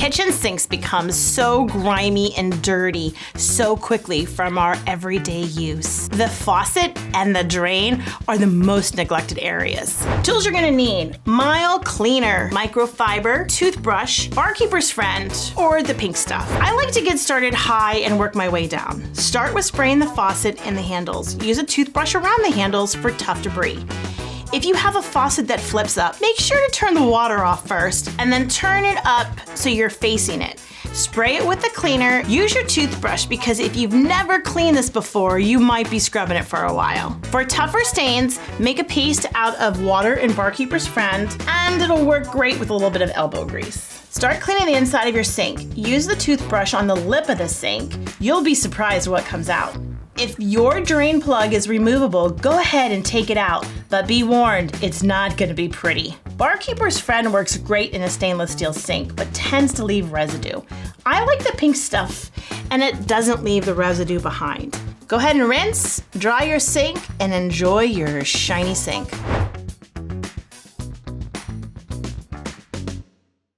Kitchen sinks become so grimy and dirty so quickly from our everyday use. The faucet and the drain are the most neglected areas. Tools you're gonna need: Mile Cleaner, microfiber, toothbrush, barkeeper's friend, or the pink stuff. I like to get started high and work my way down. Start with spraying the faucet and the handles. Use a toothbrush around the handles for tough debris. If you have a faucet that flips up, make sure to turn the water off first and then turn it up so you're facing it. Spray it with the cleaner. Use your toothbrush because if you've never cleaned this before, you might be scrubbing it for a while. For tougher stains, make a paste out of water and barkeeper's friend, and it'll work great with a little bit of elbow grease. Start cleaning the inside of your sink. Use the toothbrush on the lip of the sink. You'll be surprised what comes out. If your drain plug is removable, go ahead and take it out, but be warned, it's not gonna be pretty. Barkeeper's friend works great in a stainless steel sink, but tends to leave residue. I like the pink stuff, and it doesn't leave the residue behind. Go ahead and rinse, dry your sink, and enjoy your shiny sink.